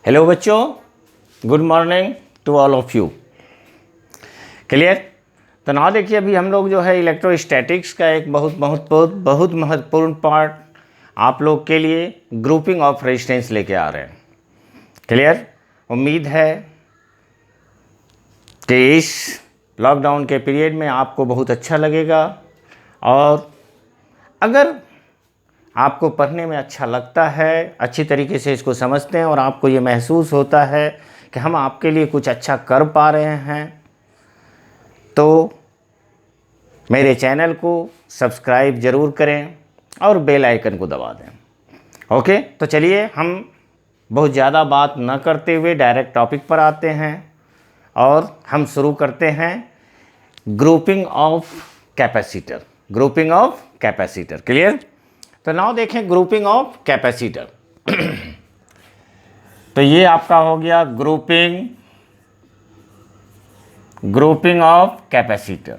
Hello बच्चों, good morning to all of you. Clear? तो ना देखिए, अभी हम लोग जो है इलेक्ट्रोस्टैटिक्स का एक बहुत महत्वपूर्ण पार्ट आप लोग के लिए ग्रुपिंग ऑफ रेजिस्टेंस लेके आ रहे हैं। क्लियर? उम्मीद है कि इस लॉकडाउन के पीरियड में आपको बहुत अच्छा लगेगा, और अगर आपको पढ़ने में अच्छा लगता है, अच्छी तरीके से इसको समझते हैं और आपको ये महसूस होता है कि हम आपके लिए कुछ अच्छा कर पा रहे हैं, तो मेरे चैनल को सब्सक्राइब ज़रूर करें और बेल आइकन को दबा दें। ओके, तो चलिए हम बहुत ज़्यादा बात न करते हुए डायरेक्ट टॉपिक पर आते हैं और हम शुरू करते हैं grouping of capacitor. Grouping of capacitor. Clear? तो नाउ देखें ग्रुपिंग ऑफ कैपेसिटर। तो ये आपका हो गया ग्रुपिंग ऑफ कैपेसिटर।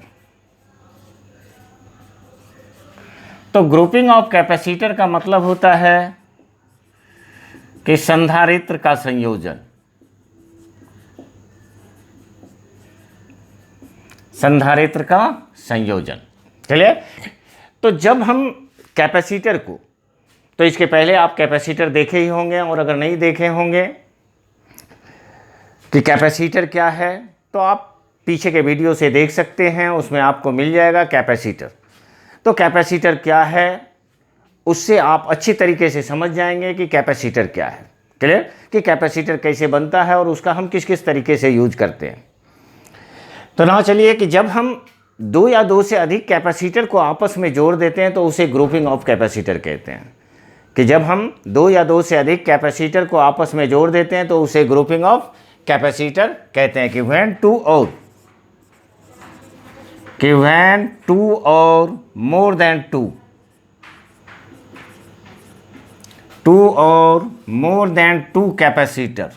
तो ग्रुपिंग ऑफ कैपेसिटर का मतलब होता है कि संधारित्र का संयोजन। संधारित्र का संयोजन। चलिए, तो जब हम कैपेसिटर को, तो इसके पहले आप कैपेसिटर देखे ही होंगे, और अगर नहीं देखे होंगे कि कैपेसिटर क्या है, तो आप पीछे के वीडियो से देख सकते हैं, उसमें आपको मिल जाएगा कैपेसिटर। तो कैपेसिटर क्या है, उससे आप अच्छी तरीके से समझ जाएंगे कि कैपेसिटर क्या है। क्लियर? कि कैपेसिटर कैसे बनता है और उसका हम किस किस तरीके से यूज करते हैं। तो ना चलिए कि जब हम दो या दो से अधिक कैपेसिटर को आपस में जोड़ देते हैं तो उसे ग्रुपिंग ऑफ कैपेसिटर कहते हैं। कि जब हम दो या दो से अधिक कैपेसिटर को आपस में जोड़ देते हैं तो उसे ग्रुपिंग ऑफ कैपेसिटर कहते हैं। कि when two or more than two capacitor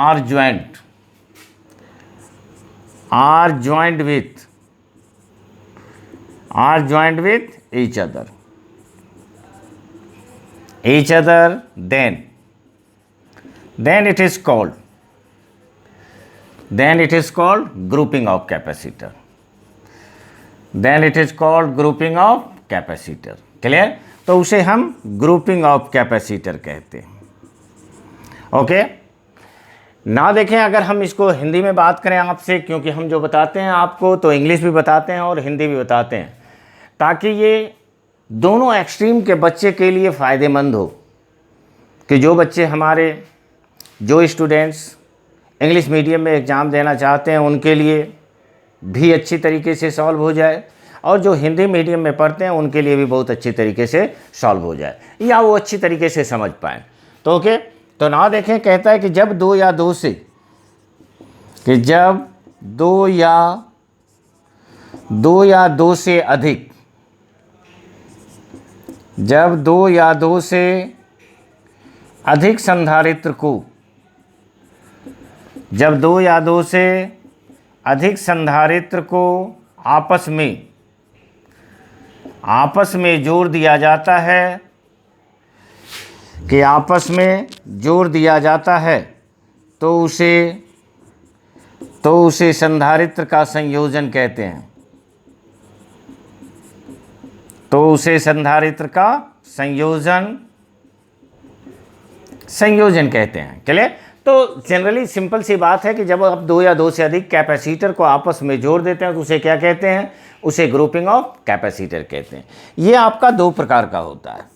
are joined with each other, then it is called grouping of capacitor. Clear? तो उसे हम ग्रुपिंग ऑफ कैपेसिटर कहते हैं। ओके, ना देखें, अगर हम इसको हिंदी में बात करें आपसे, क्योंकि हम जो बताते हैं आपको तो इंग्लिश भी बताते हैं और हिंदी भी बताते हैं, ताकि ये दोनों एक्सट्रीम के बच्चे के लिए फ़ायदेमंद हो। कि जो स्टूडेंट्स इंग्लिश मीडियम में एग्ज़ाम देना चाहते हैं उनके लिए भी अच्छी तरीके से सॉल्व हो जाए, और जो हिंदी मीडियम में पढ़ते हैं उनके लिए भी बहुत अच्छी तरीके से सॉल्व हो जाए, या वो अच्छी तरीके से समझ पाएँ। तो ओके, तो ना देखें, कहता है कि जब दो या दो से अधिक संधारित्र को आपस में जोड़ दिया जाता है, तो उसे संधारित्र का संयोजन कहते हैं। तो उसे संधारित्र का संयोजन कहते हैं। चलिए, तो जनरली सिंपल सी बात है कि जब आप दो या दो से अधिक कैपेसिटर को आपस में जोड़ देते हैं तो उसे क्या कहते हैं? उसे ग्रुपिंग ऑफ कैपेसिटर कहते हैं। ये आपका दो प्रकार का होता है।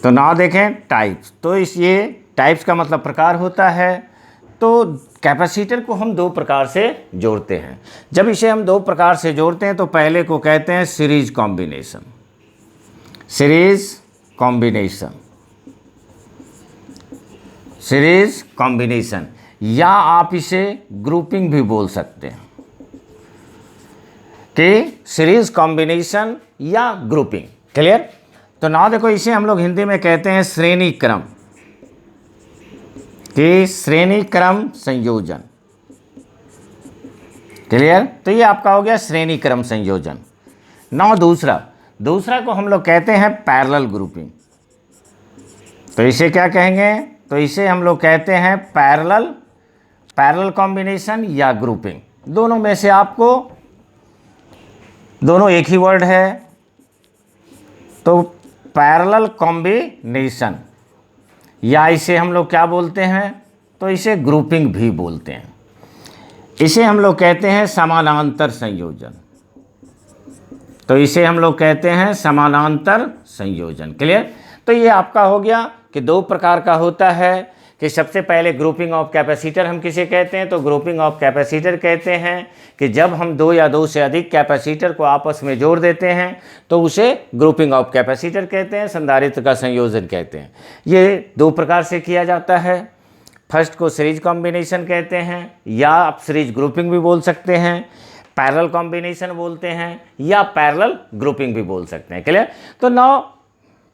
तो ना देखें टाइप्स, तो ये टाइप्स का मतलब प्रकार होता है। तो कैपेसिटर को हम दो प्रकार से जोड़ते हैं। जब इसे हम दो प्रकार से जोड़ते हैं तो पहले को कहते हैं सीरीज कॉम्बिनेशन, या आप इसे ग्रुपिंग भी बोल सकते हैं। कि सीरीज कॉम्बिनेशन या ग्रुपिंग। क्लियर? तो ना देखो, इसे हम लोग हिंदी में कहते हैं श्रेणी क्रम संयोजन। क्लियर? तो ये आपका हो गया श्रेणी क्रम संयोजन। ना दूसरा, दूसरा को हम लोग कहते हैं पैरेलल ग्रुपिंग। तो इसे क्या कहेंगे? तो इसे हम लोग कहते हैं पैरेलल कॉम्बिनेशन या ग्रुपिंग। दोनों में से आपको, दोनों एक ही वर्ड है, तो पैरेलल कॉम्बिनेशन, या इसे हम लोग क्या बोलते हैं? तो इसे ग्रुपिंग भी बोलते हैं। इसे हम लोग कहते हैं समानांतर संयोजन। तो इसे हम लोग कहते हैं समानांतर संयोजन। क्लियर? तो ये आपका हो गया कि दो प्रकार का होता है कि सबसे पहले ग्रुपिंग ऑफ कैपेसिटर हम किसे कहते हैं? तो ग्रुपिंग ऑफ कैपेसिटर कहते हैं कि जब हम दो या दो से अधिक कैपेसिटर को आपस में जोड़ देते हैं तो उसे ग्रुपिंग ऑफ कैपेसिटर कहते हैं, संधारित्र का संयोजन कहते हैं। ये दो प्रकार से किया जाता है। फर्स्ट को सीरीज कॉम्बिनेशन कहते हैं, या आप सीरीज ग्रुपिंग भी बोल सकते हैं, पैरेलल कॉम्बिनेशन बोलते हैं, या पैरेलल ग्रुपिंग भी बोल सकते हैं। क्लियर? तो नाउ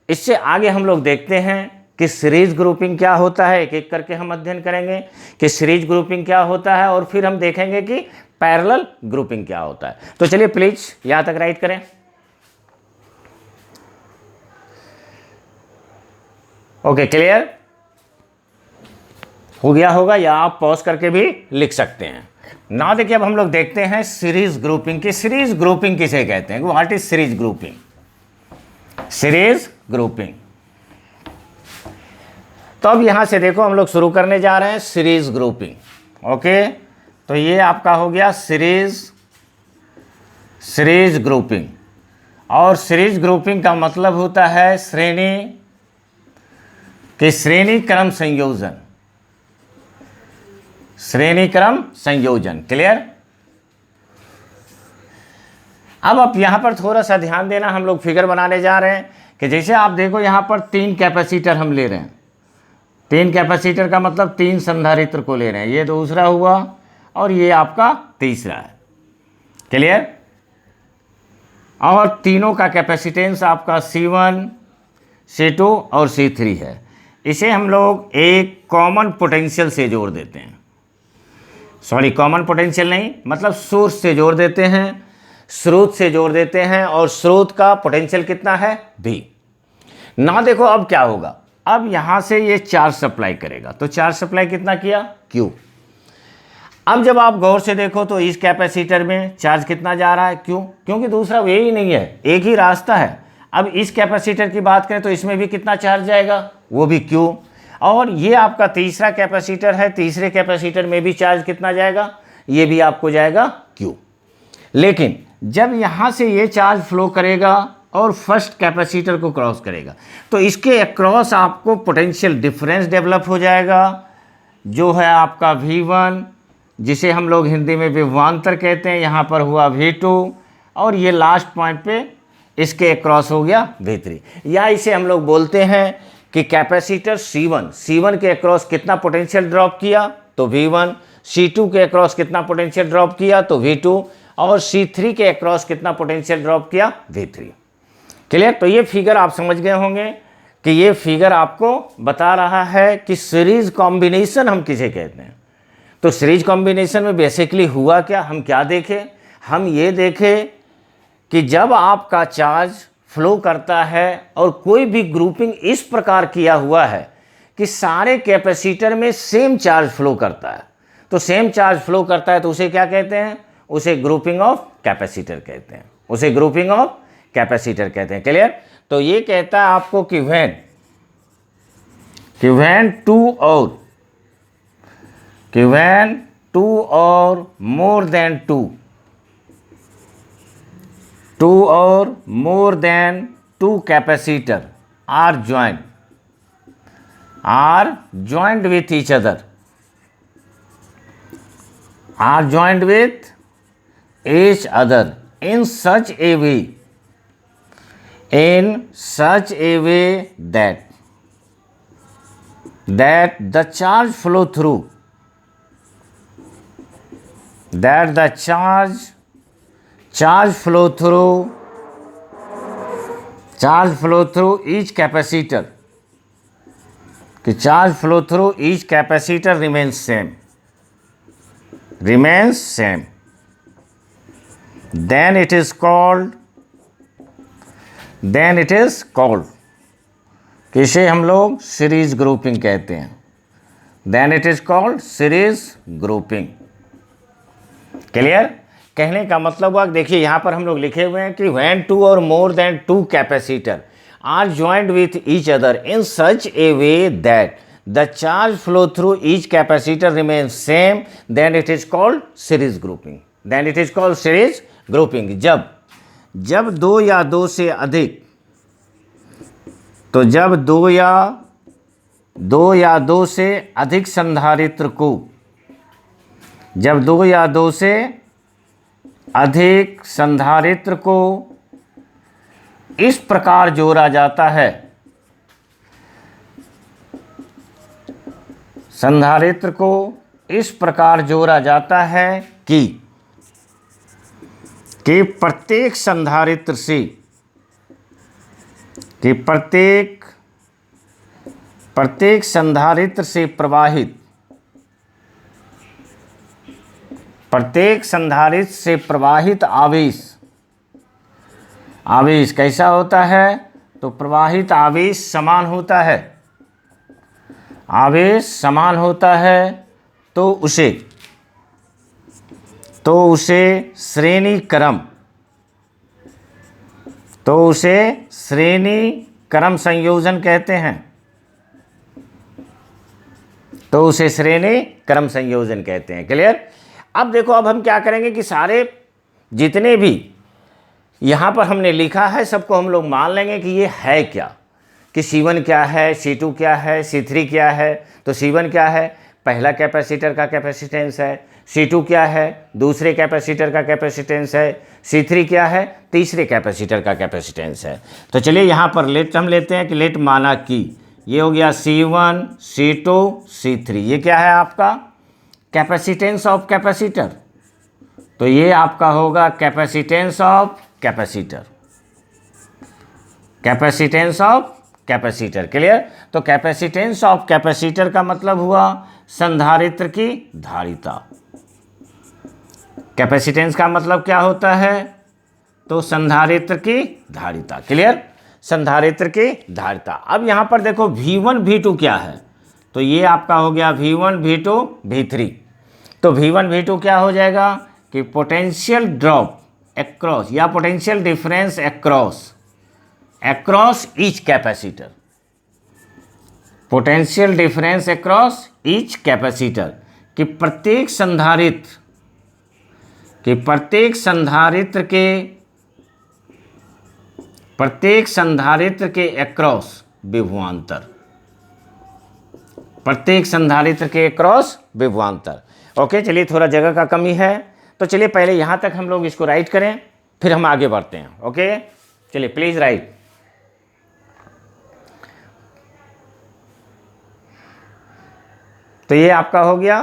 इससे आगे हम लोग देखते हैं कि सीरीज ग्रुपिंग क्या होता है। एक एक करके हम अध्ययन करेंगे कि सीरीज ग्रुपिंग क्या होता है, और फिर हम देखेंगे कि पैरेलल ग्रुपिंग क्या होता है। तो चलिए प्लीज यहां तक राइट करें। ओके, क्लियर हो गया होगा, या आप पॉज करके भी लिख सकते हैं। ना देखिए, अब हम लोग देखते हैं सीरीज ग्रुपिंग की। सीरीज ग्रुपिंग किसे कहते हैं? What is series grouping? Series grouping. तो अब यहां से देखो, हम लोग शुरू करने जा रहे हैं सीरीज ग्रुपिंग। ओके, तो ये आपका हो गया सीरीज ग्रुपिंग। और सीरीज ग्रुपिंग का मतलब होता है श्रेणी क्रम संयोजन। श्रेणी क्रम संयोजन। क्लियर? अब आप यहां पर थोड़ा सा ध्यान देना, हम लोग फिगर बनाने जा रहे हैं कि जैसे आप देखो यहां पर 3 कैपेसिटर हम ले रहे हैं। 3 कैपेसिटर का मतलब 3 संधारित्र को ले रहे हैं। ये दूसरा हुआ और ये आपका तीसरा है। क्लियर? और तीनों का कैपेसिटेंस आपका C1, C2 और C3 है। इसे हम लोग एक कॉमन पोटेंशियल से जोड़ देते हैं। सॉरी, कॉमन पोटेंशियल नहीं, मतलब सोर्स से जोड़ देते हैं, स्रोत से जोड़ देते हैं, और स्रोत का पोटेंशियल कितना है? V। ना देखो अब क्या होगा, अब यहां से ये चार्ज सप्लाई करेगा, तो चार्ज सप्लाई कितना किया? Q। अब जब आप गौर से देखो तो इस कैपेसिटर में चार्ज कितना जा रहा है? Q, क्योंकि दूसरा वे ही नहीं है, एक ही रास्ता है। अब इस कैपेसिटर की बात करें तो इसमें भी कितना चार्ज जाएगा? वो भी Q। और ये आपका तीसरा कैपेसिटर है, तीसरे कैपेसिटर में भी चार्ज कितना जाएगा? ये भी आपको जाएगा Q। लेकिन जब यहाँ से ये चार्ज फ्लो करेगा और फर्स्ट कैपेसिटर को क्रॉस करेगा तो इसके अक्रॉस आपको पोटेंशियल डिफरेंस डेवलप हो जाएगा, जो है आपका V1, जिसे हम लोग हिंदी में विभवांतर कहते हैं। यहाँ पर हुआ V2, और ये लास्ट पॉइंट पे इसके अक्रॉस हो गया V3। या इसे हम लोग बोलते हैं कि कैपेसिटर C1 के अक्रॉस कितना पोटेंशियल ड्रॉप किया? तो V1। C2 के अक्रॉस कितना पोटेंशियल ड्रॉप किया? तो V2। और C3 के अक्रॉस कितना पोटेंशियल ड्रॉप किया? V3। क्लियर? तो ये फिगर आप समझ गए होंगे कि ये फिगर आपको बता रहा है कि सीरीज कॉम्बिनेशन हम किसे कहते हैं। तो सीरीज कॉम्बिनेशन में बेसिकली हुआ क्या, हम क्या देखें? हम ये देखें कि जब आपका चार्ज फ्लो करता है और कोई भी ग्रुपिंग इस प्रकार किया हुआ है कि सारे कैपेसिटर में सेम चार्ज फ्लो करता है, तो सेम चार्ज फ्लो करता है तो उसे क्या कहते हैं? उसे ग्रुपिंग ऑफ कैपेसिटर कहते हैं। उसे ग्रुपिंग ऑफ कैपेसिटर कहते हैं। क्लियर? तो ये कहता है आपको कि व्हेन टू और more than two capacitor are joined with each other, in such a way that the charge flow through each capacitor, the charge flow through each capacitor remains same, then it is called then it is called, किसे हम लोग series grouping कहते हैं, then it is called series grouping. Clear? कहने का मतलब हुआ, देखिए यहाँ पर हम लोग लिखे हुए हैं कि व्हेन टू और more than two capacitor are joint with each other in such a way that the charge flow through each capacitor remain same, then it is called series grouping, then it is called series grouping. जब दो या दो से अधिक, तो जब दो या दो से अधिक संधारित्र को, जब दो या दो से अधिक संधारित्र को इस प्रकार जोड़ा जाता है, संधारित्र को इस प्रकार जोड़ा जाता है कि प्रत्येक संधारित्र से, कि प्रत्येक संधारित्र से प्रवाहित, प्रत्येक संधारित्र से प्रवाहित आवेश कैसा होता है? तो प्रवाहित आवेश समान होता है, आवेश समान होता है, तो उसे श्रेणी क्रम संयोजन कहते हैं, तो उसे श्रेणी क्रम संयोजन कहते हैं। क्लियर? अब देखो, अब हम क्या करेंगे कि सारे जितने भी यहाँ पर हमने लिखा है सबको हम लोग मान लेंगे कि ये है क्या, कि C1 क्या है, C2 क्या है, C3 क्या है। तो C1 क्या है? पहला कैपेसिटर का कैपेसिटेंस है। C2 क्या है? दूसरे कैपेसिटर का कैपेसिटेंस है। C3 क्या है? तीसरे कैपेसिटर का कैपेसिटेंस है। तो चलिए यहाँ पर लेट हम लेते हैं कि लेट माना कि ये हो गया C1, C2, C3, ये क्या है आपका? Capacitance of capacitor. तो ये आपका होगा capacitance of capacitor, capacitance of capacitor. Clear? तो कैपेसिटेंस ऑफ कैपेसिटर का मतलब हुआ संधारित्र की धारिता। कैपेसिटेंस का मतलब क्या होता है? तो संधारित्र की धारिता। क्लियर? संधारित्र की धारिता। अब यहाँ पर देखो V1 V2 क्या है? तो ये आपका हो गया V1 V2 V3। तो V1 V2 क्या हो जाएगा कि पोटेंशियल ड्रॉप अक्रॉस या potential difference across each capacitor, potential difference across each capacitor, कि प्रत्येक संधारित्र के अक्रॉस विभवांतर, प्रत्येक संधारित्र के अक्रॉस विभवांतर। ओके, चलिए थोड़ा जगह का कमी है, तो चलिए पहले यहाँ तक हम लोग इसको राइट करें, फिर हम आगे बढ़ते हैं। ओके, चलिए प्लीज राइट। तो ये आपका हो गया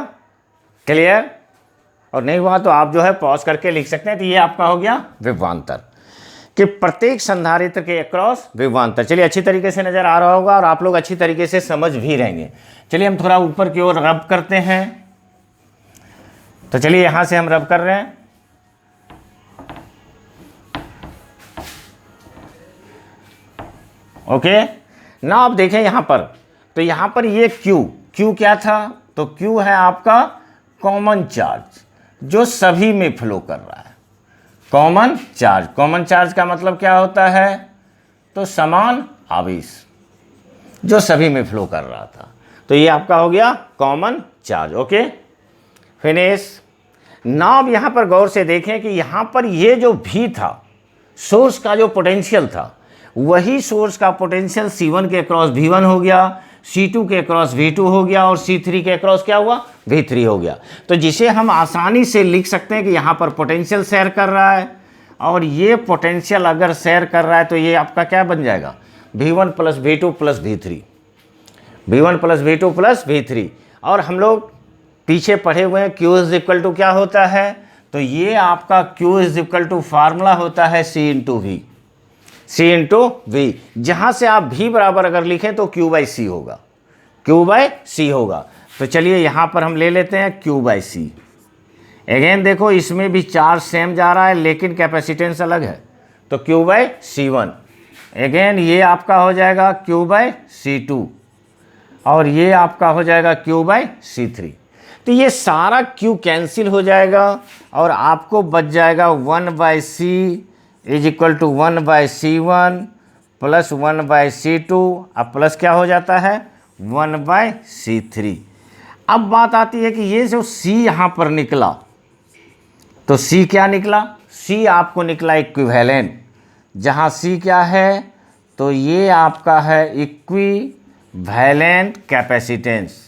क्लियर, और नहीं हुआ तो आप जो है पॉज करके लिख सकते हैं। तो ये आपका हो गया विभवांतर, कि प्रत्येक संधारित्र के अक्रॉस विभवांतर। चलिए अच्छी तरीके से नजर आ रहा होगा और आप लोग अच्छी तरीके से समझ भी रहेंगे। चलिए हम थोड़ा ऊपर की ओर रब करते हैं। तो चलिए यहां से हम रब कर रहे हैं। ओके ना, आप देखें यहां पर, तो यहां पर ये क्यू क्या था? तो क्यू है आपका कॉमन चार्ज जो सभी में फ्लो कर रहा है। कॉमन चार्ज का मतलब क्या होता है? तो समान आवेश जो सभी में फ्लो कर रहा था। तो ये आपका हो गया common charge. Okay, finish. Now यहां पर गौर से देखें कि यहां पर ये जो भी था, सोर्स का जो पोटेंशियल था, वही सोर्स का पोटेंशियल C1 के अक्रॉस V1 हो गया, C2 के अक्रॉस V2 हो गया, और C3 के अक्रॉस क्या हुआ? V3 हो गया। तो जिसे हम आसानी से लिख सकते हैं कि यहाँ पर पोटेंशियल शेयर कर रहा है, और ये पोटेंशियल अगर शेयर कर रहा है तो ये आपका क्या बन जाएगा? V1 plus V2 plus V3, V1 plus V2 plus V3। और हम लोग पीछे पढ़े हुए हैं Q इज इक्वल टू क्या होता है? तो ये आपका Q is equal to formula होता है C इंटू V, जहां से आप V बराबर अगर लिखें तो Q बाई C होगा, Q बाई C होगा। तो चलिए यहां पर हम ले लेते हैं Q बाई C। अगेन देखो इसमें भी चार्ज सेम जा रहा है लेकिन कैपेसिटेंस अलग है, तो Q बाई C1 अगेन ये आपका हो जाएगा Q/C2 और ये आपका हो जाएगा Q/C3। तो ये सारा Q कैंसिल हो जाएगा और आपको बच जाएगा 1/C is equal to 1/C1 plus 1/C2, अब प्लस क्या हो जाता है 1/C3। अब बात आती है कि ये जो C यहाँ पर निकला, तो C क्या निकला, C आपको निकला इक्विवेलेंट, जहाँ C क्या है, तो ये आपका है equivalent capacitance.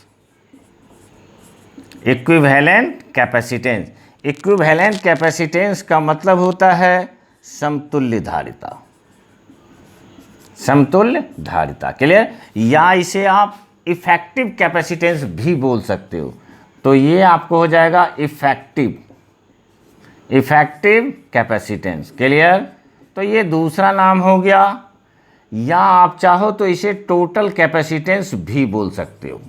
Equivalent capacitance, equivalent capacitance का मतलब होता है समतुल्य धारिता। समतुल्य धारिता, क्लियर। या इसे आप इफेक्टिव कैपेसिटेंस भी बोल सकते हो। तो ये आपको हो जाएगा इफेक्टिव कैपेसिटेंस, क्लियर। तो ये दूसरा नाम हो गया, या आप चाहो तो इसे टोटल कैपेसिटेंस भी बोल सकते हो।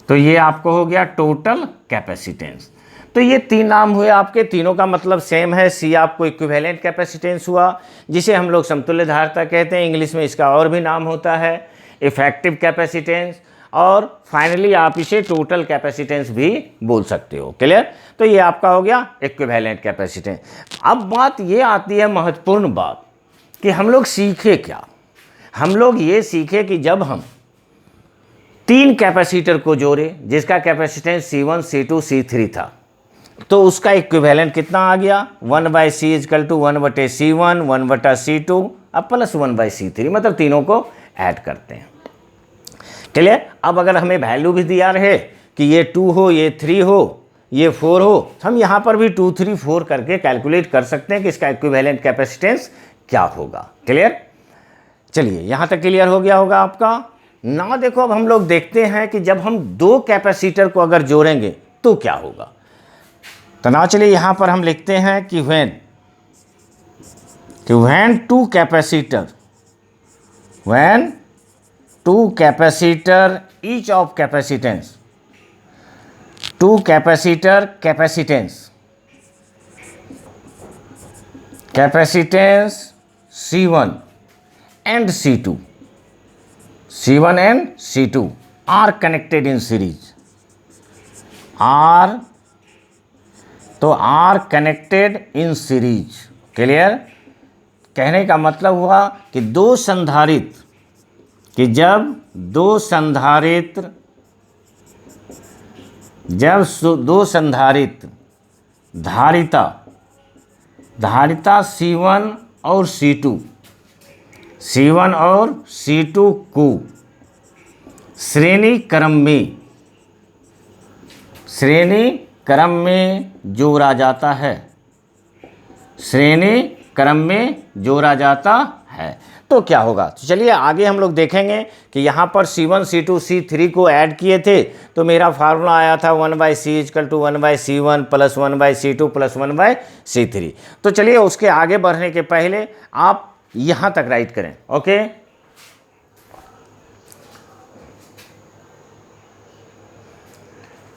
तो ये आपको हो गया टोटल कैपेसिटेंस। तो ये तीन नाम हुए आपके, तीनों का मतलब सेम है। सी आपको इक्विवेलेंट कैपेसिटेंस हुआ, जिसे हम लोग समतुल्य धारिता कहते हैं, इंग्लिश में इसका और भी नाम होता है इफेक्टिव कैपेसिटेंस, और फाइनली आप इसे टोटल कैपेसिटेंस भी बोल सकते हो, क्लियर। तो ये आपका हो गया इक्विवेलेंट कैपेसिटेंस। अब बात ये आती है महत्वपूर्ण बात कि हम लोग सीखे क्या। हम लोग ये सीखे कि जब हम तीन कैपेसिटर को जोड़े, जिसका कैपेसिटेंस C1, C2, C3 था, तो उसका इक्विवेलेंट कितना आ गया 1/C equal to 1/C1 1/C2 अब प्लस 1/C3, मतलब तीनों को ऐड करते हैं, क्लियर। अब अगर हमें वैल्यू भी दिया रहे कि ये 2 हो, ये 3 हो, ये 4 हो, तो हम यहाँ पर भी 2, 3, 4 करके कैलकुलेट कर सकते हैं कि इसका इक्विवेलेंट कैपेसिटेंस क्या होगा, क्लियर। चलिए यहाँ तक क्लियर हो गया होगा आपका ना। देखो अब हम लोग देखते हैं कि जब हम दो कैपेसिटर को अगर जोड़ेंगे तो क्या होगा। तो ना चलिए यहाँ पर हम लिखते हैं कि when two capacitor each of capacitance, two capacitor capacitance C1 and C2 are connected in series, are connected in series, clear. कहने का मतलब हुआ कि दो संधारित्र धारिता C1 और C2 को श्रेणी क्रम में जोड़ा जाता है, तो क्या होगा। तो चलिए आगे हम लोग देखेंगे कि यहाँ पर C1, C2, C3 को ऐड किए थे, तो मेरा फार्मूला आया था 1/C equal to 1/C1 plus 1/C2 plus 1/C3। तो चलिए उसके आगे बढ़ने के पहले आप यहाँ तक राइट करें, ओके।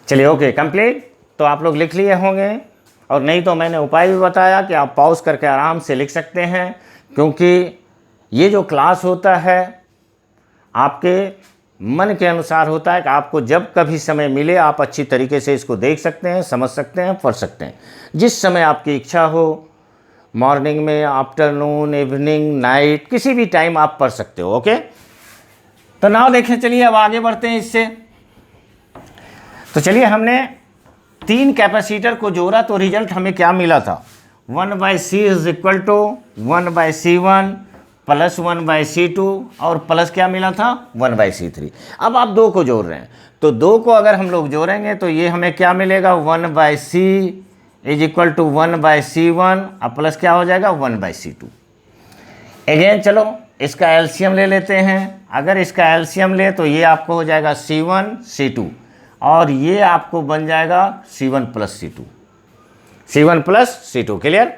चलिए ओके कंप्लीट। तो आप लोग लिख लिए होंगे, और नहीं तो मैंने उपाय भी बताया कि आप पॉज करके आराम से लिख सकते हैं, क्योंकि ये जो क्लास होता है आपके मन के अनुसार होता है कि आपको जब कभी समय मिले आप अच्छी तरीके से इसको देख सकते हैं, समझ सकते हैं, पढ़ सकते हैं। जिस समय आपकी इच्छा हो, मॉर्निंग में, आफ्टरनून, इवनिंग, नाइट, किसी भी टाइम आप पढ़ सकते हो, ओके। तो नाउ देखें, चलिए अब आगे बढ़ते हैं इससे। तो चलिए हमने तीन कैपेसिटर को जोड़ा तो रिजल्ट हमें क्या मिला था 1/C is equal to 1/C1 plus 1/C2 और प्लस क्या मिला था 1/C3। अब आप दो को जोड़ रहे हैं, तो दो को अगर हम लोग जोड़ेंगे तो ये हमें क्या मिलेगा 1/C is equal to 1/C1 और प्लस क्या हो जाएगा 1/C2। अगेन चलो इसका एलसीएम ले लेते हैं। अगर इसका एलसीएम ले तो ये आपको हो जाएगा C1 C2 और ये आपको बन जाएगा C1 प्लस C2, क्लियर।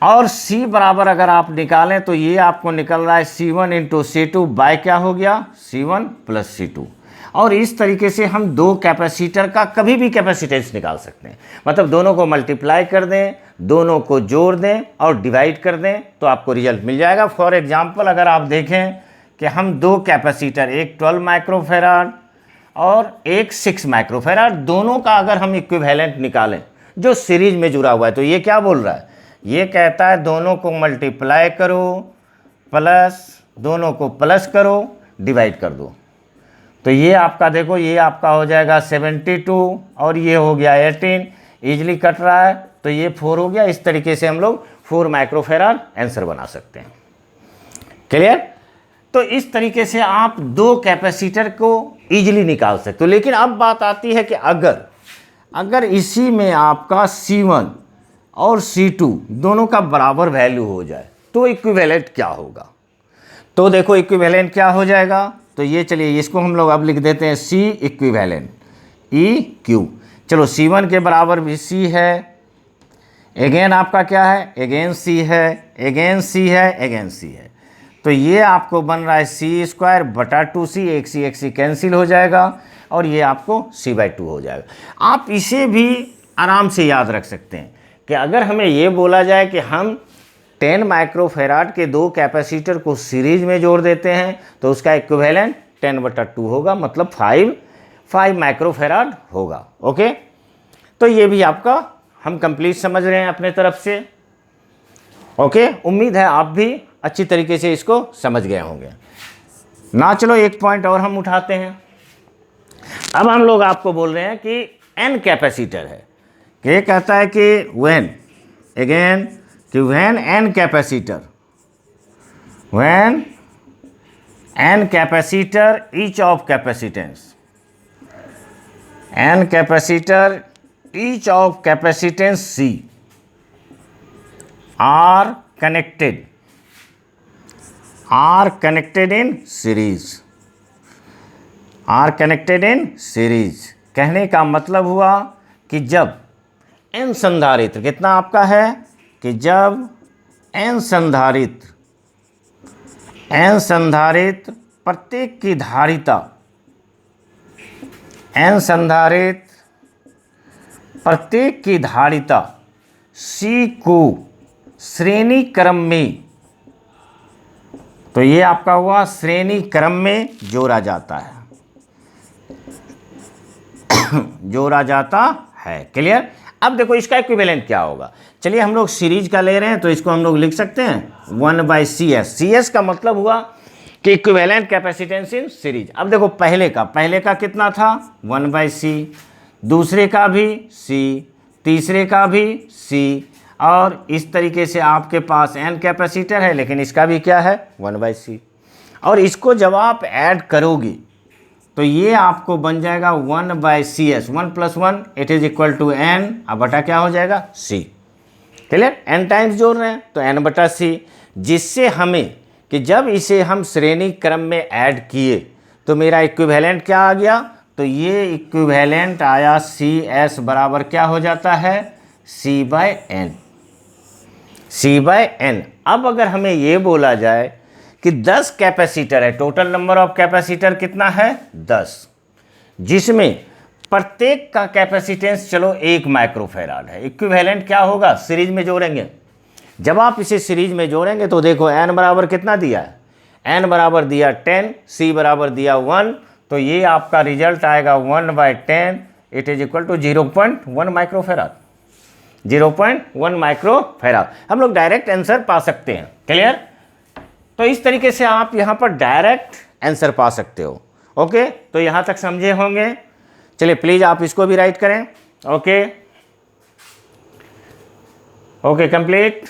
और C बराबर अगर आप निकालें तो ये आपको निकल रहा है C1 इंटू C2 बाय क्या हो गया C1 प्लस C2। और इस तरीके से हम दो कैपेसिटर का कभी भी कैपेसिटेंस निकाल सकते हैं, मतलब दोनों को मल्टीप्लाई कर दें दोनों को जोड़ दें और डिवाइड कर दें तो आपको रिजल्ट मिल जाएगा। फॉर एग्जांपल अगर आप देखें कि हम दो कैपेसिटर, एक 12 माइक्रोफेराड और एक 6 माइक्रोफेराड, दोनों का अगर हम इक्विवेलेंट निकालें जो सीरीज में जुड़ा हुआ है, तो ये क्या बोल रहा है? ये कहता है दोनों को मल्टीप्लाई करो प्लस दोनों को प्लस करो डिवाइड कर दो। तो ये आपका देखो, ये आपका हो जाएगा 72 और ये हो गया 18, ईजिली कट रहा है तो ये 4 हो गया। इस तरीके से हम लोग 4 माइक्रोफेराड आंसर बना सकते हैं। क्लियर? तो इस तरीके से आप दो कैपेसिटर को ईजिली निकाल सकते हो। लेकिन अब बात आती है कि अगर इसी में आपका C1 और C2 दोनों का बराबर वैल्यू हो जाए तो इक्विवेलेंट क्या होगा? तो देखो इक्विवेलेंट क्या हो जाएगा, तो ये चलिए इसको हम लोग अब लिख देते हैं C इक्विवेलेंट EQ। चलो C1 के बराबर भी C है, अगेन आपका क्या है, अगेन C है, अगेन C है, अगेन C है। तो ये आपको बन रहा है C² बटा 2C, एक C कैंसिल हो जाएगा और ये आपको C/2 हो जाएगा। आप इसे भी आराम से याद रख सकते हैं कि अगर हमें ये बोला जाए कि हम 10 माइक्रोफेराड के दो कैपेसिटर को सीरीज में जोड़ देते हैं तो उसका इक्विवेलेंट 10/2 होगा, मतलब 5 माइक्रोफेराड होगा। ओके, तो ये भी आपका हम कंप्लीट समझ रहे हैं अपने तरफ से। ओके, उम्मीद है आप भी अच्छी तरीके से इसको समझ गए होंगे ना। चलो एक पॉइंट और हम उठाते हैं। अब हम लोग आपको बोल रहे हैं कि n कैपेसिटर है, कि कहता है कि when n capacitor, when n capacitor each of capacitance, n capacitor each of capacitance C are connected in series। कहने का मतलब हुआ कि जब n संधारित्र, कितना आपका है, कि जब n संधारित्र प्रत्येक की धारिता, n संधारित्र प्रत्येक की धारिता C को श्रेणी क्रम में, तो ये आपका हुआ श्रेणी क्रम में जोड़ा जाता है, जोड़ा जाता है। क्लियर? अब देखो इसका इक्विवेलेंट क्या होगा। चलिए हम लोग सीरीज का ले रहे हैं तो इसको हम लोग लिख सकते हैं 1/CS। CS का मतलब हुआ कि इक्विवेलेंट कैपेसिटेंस इन सीरीज। अब देखो पहले का कितना था 1/C, दूसरे का भी C, तीसरे का भी C, और इस तरीके से आपके पास n कैपेसिटर है लेकिन इसका भी क्या है 1/C। और इसको जब आप ऐड करोगे तो ये आपको बन जाएगा 1/CS, 1 + 1 it is equal to n, अब बटा क्या हो जाएगा C। क्लियर? n टाइम्स जोड़ रहे हैं तो n/C, जिससे हमें कि जब इसे हम श्रेणी क्रम में ऐड किए तो मेरा इक्विवेलेंट क्या आ गया, तो ये इक्विवेलेंट आया CS बराबर क्या हो जाता है C/n। अब अगर हमें ये बोला जाए कि 10 कैपेसिटर है, टोटल नंबर ऑफ कैपेसिटर कितना है 10, जिसमें प्रत्येक का कैपेसिटेंस चलो 1 माइक्रोफेराड है। इक्विवेलेंट क्या होगा, सीरीज में जोड़ेंगे। जब आप इसे सीरीज में जोड़ेंगे तो देखो n बराबर कितना दिया है, n बराबर दिया 10, C बराबर दिया 1, तो ये आपका रिजल्ट आएगा 1/10 it is equal to 0.1 microfarad, 0.1 microfarad. हम लोग डायरेक्ट आंसर पा सकते हैं। क्लियर? तो इस तरीके से आप यहाँ पर डायरेक्ट आंसर पा सकते हो। ओके, तो यहाँ तक समझे होंगे। चलिए प्लीज आप इसको भी राइट करें। Okay complete.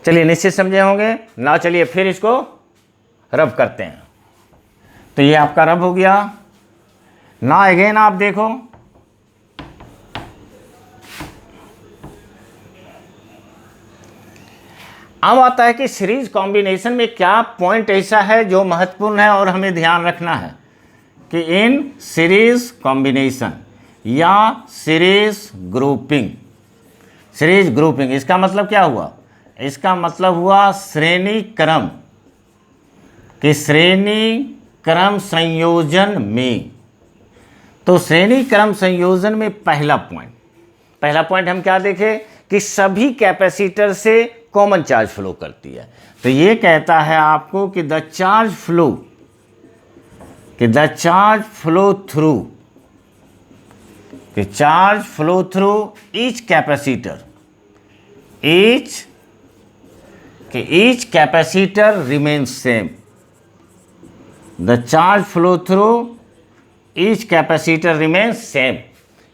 चलिए निश्चित समझे होंगे ना। चलिए फिर इसको रब करते हैं। तो ये आपका रब हो गया ना। अगेन आप देखो, अब आता है कि सीरीज कॉम्बिनेशन में क्या पॉइंट ऐसा है जो महत्वपूर्ण है और हमें ध्यान रखना है कि इन सीरीज कॉम्बिनेशन या सीरीज ग्रुपिंग, इसका मतलब क्या हुआ, इसका मतलब हुआ श्रेणी क्रम कि श्रेणी क्रम संयोजन में। तो श्रेणी क्रम संयोजन में पहला पॉइंट पहला पॉइंट हम क्या देखें कि सभी कैपेसिटर से कॉमन चार्ज फ्लो करती है। तो ये कहता है आपको कि the charge flow through each capacitor remains same. The charge flow through each capacitor remains same.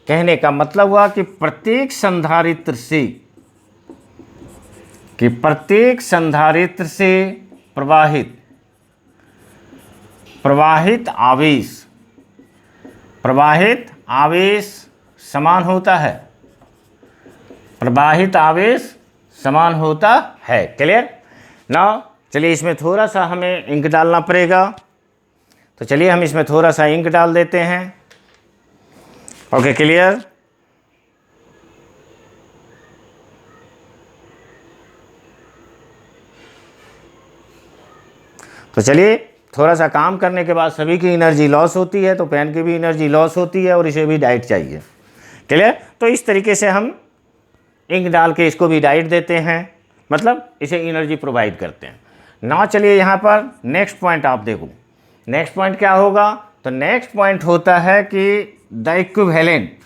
कहने का मतलब हुआ कि प्रत्येक संधारित्र से प्रवाहित आवेश समान होता है। क्लियर ना। चलिए इसमें थोड़ा सा हमें इंक डालना पड़ेगा, तो चलिए हम इसमें थोड़ा सा इंक डाल देते हैं। Okay, clear. तो चलिए थोड़ा सा काम करने के बाद सभी की एनर्जी लॉस होती है, तो पेन की भी एनर्जी लॉस होती है और इसे भी डाइट चाहिए। क्लियर। तो इस तरीके से हम इंक डाल के इसको भी डाइट देते हैं, मतलब इसे एनर्जी प्रोवाइड करते हैं ना। चलिए यहाँ पर नेक्स्ट पॉइंट आप देखो, नेक्स्ट पॉइंट क्या होगा। तो नेक्स्ट पॉइंट होता है कि the equivalent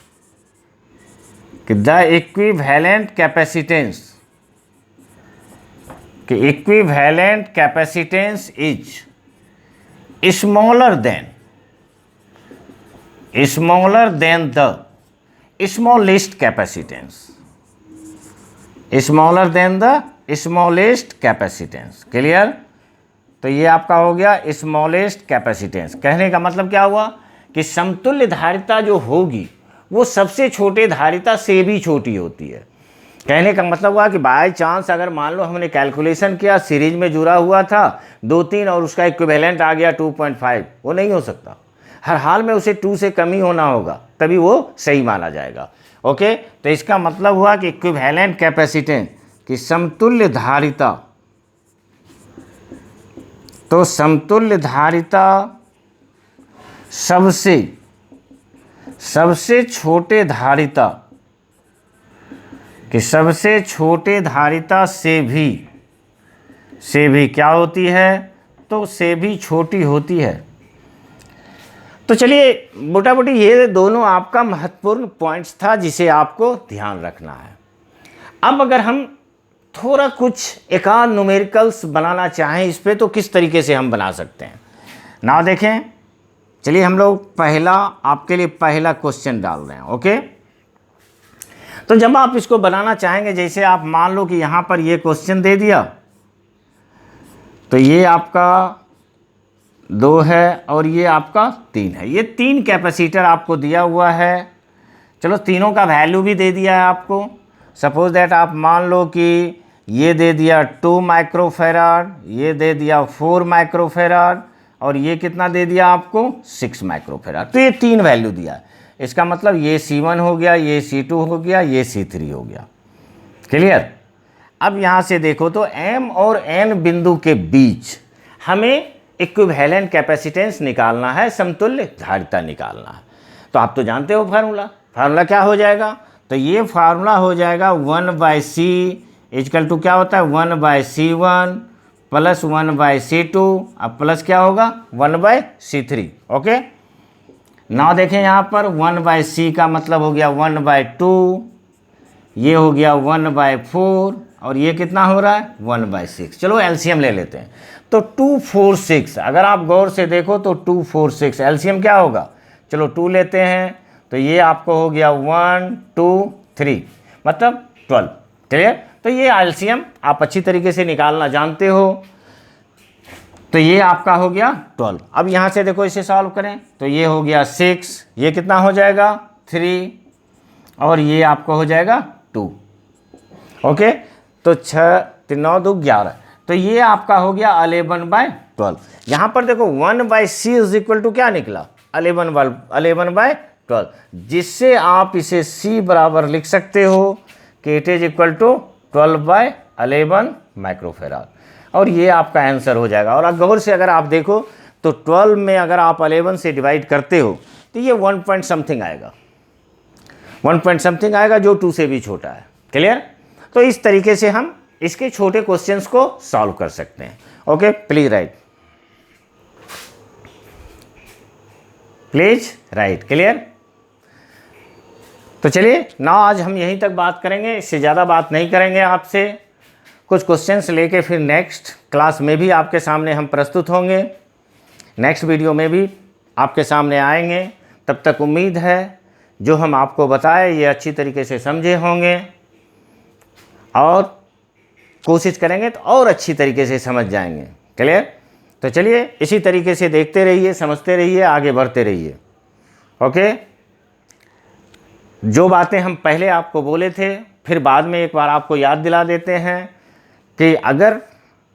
capacitance is smaller than the smallest capacitance। Clear. तो ये आपका हो गया स्मॉलेस्ट कैपेसिटेंस। कहने का मतलब क्या हुआ कि समतुल्य धारिता जो होगी वो सबसे छोटे धारिता से भी छोटी होती है। कहने का मतलब हुआ कि बाय चांस अगर मान लो हमने कैलकुलेशन किया, सीरीज में जुड़ा हुआ था 2-3 और उसका इक्विवेलेंट आ गया 2.5, वो नहीं हो सकता। हर हाल में उसे 2 से कम ही होना होगा, तभी वो सही माना जाएगा। ओके, तो इसका मतलब हुआ कि इक्विवेलेंट कैपेसिटेंस की समतुल्य धारिता, तो समतुल्य धारिता सबसे छोटे धारिता कि सबसे छोटे धारिता से भी क्या होती है, तो से भी छोटी होती है। तो चलिए मोटा मोटी ये दोनों आपका महत्वपूर्ण पॉइंट्स था जिसे आपको ध्यान रखना है। अब अगर हम थोड़ा कुछ एक आध न्यूमेरिकल्स बनाना चाहें इस पे, तो किस तरीके से हम बना सकते हैं ना। देखें, चलिए हम लोग आपके लिए पहला क्वेश्चन डाल रहे हैं। ओके, तो जब आप इसको बनाना चाहेंगे, जैसे आप मान लो कि यहाँ पर ये क्वेश्चन दे दिया, तो ये आपका 2 है और ये आपका 3 है। ये 3 कैपेसिटर आपको दिया हुआ है। चलो तीनों का वैल्यू भी दे दिया है आपको। सपोज दैट आप मान लो कि ये दे दिया 2 माइक्रोफेराड, ये दे दिया 4 माइक्रोफेराड और ये कितना दे दिया आपको 6 माइक्रोफेराड। तो ये 3 वैल्यू दिया है। इसका मतलब ये C1 हो गया, ये C2 हो गया, ये C3 हो गया। क्लियर। अब यहाँ से देखो तो M और N बिंदु के बीच हमें इक्विवेलेंट कैपेसिटेंस निकालना है, समतुल्य धारिता निकालना है। तो आप तो जानते हो फार्मूला क्या हो जाएगा। तो ये फार्मूला हो जाएगा 1/C इक्वल टू क्या होता है 1/C1 प्लस 1/C2, अब प्लस क्या होगा 1/C3। ओके, ना देखें यहाँ पर 1/C का मतलब हो गया 1/2, ये हो गया 1/4 और ये कितना हो रहा है 1/6। चलो एलसीएम ले लेते हैं। तो 2, 4, 6, अगर आप गौर से देखो तो 2, 4, 6 एलसीएम क्या होगा। चलो 2 लेते हैं, तो ये आपको हो गया 1, 2, 3 मतलब 12। क्लियर। तो ये एलसीएम आप अच्छी तरीके से निकालना जानते हो। तो ये आपका हो गया 12। अब यहाँ से देखो इसे सॉल्व करें, तो ये हो गया 6, ये कितना हो जाएगा 3 और ये आपको हो जाएगा 2। ओके, तो 6, 3, 9, 2, 11। तो ये आपका हो गया 11/12। यहाँ पर देखो 1/C इज इक्वल टू क्या निकला 11/12, जिससे आप इसे C बराबर लिख सकते हो कि it is equal to 12/11 microfarad. और ये आपका आंसर हो जाएगा। और गौर से अगर आप देखो तो 12 में अगर आप 11 से डिवाइड करते हो तो ये 1 पॉइंट समथिंग आएगा, 1 पॉइंट समथिंग आएगा जो 2 से भी छोटा है। क्लियर? तो इस तरीके से हम इसके छोटे क्वेश्चंस को सॉल्व कर सकते हैं। Okay, please right, please right. Clear? तो चलिए ना, आज हम यहीं तक बात करेंगे, इससे ज़्यादा बात नहीं करेंगे आपसे। कुछ क्वेश्चंस लेके फिर नेक्स्ट क्लास में भी आपके सामने हम प्रस्तुत होंगे, नेक्स्ट वीडियो में भी आपके सामने आएंगे। तब तक उम्मीद है जो हम आपको बताए ये अच्छी तरीके से समझे होंगे, और कोशिश करेंगे तो और अच्छी तरीके से समझ जाएंगे। क्लियर? तो चलिए इसी तरीके से देखते रहिए, समझते रहिए, आगे बढ़ते रहिए। ओके, जो बातें हम पहले आपको बोले थे फिर बाद में एक बार आपको याद दिला देते हैं कि अगर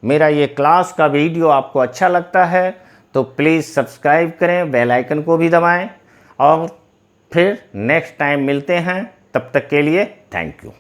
मेरा ये क्लास का वीडियो आपको अच्छा लगता है तो प्लीज़ सब्सक्राइब करें, बेल आइकन को भी दबाएं, और फिर नेक्स्ट टाइम मिलते हैं। तब तक के लिए थैंक यू।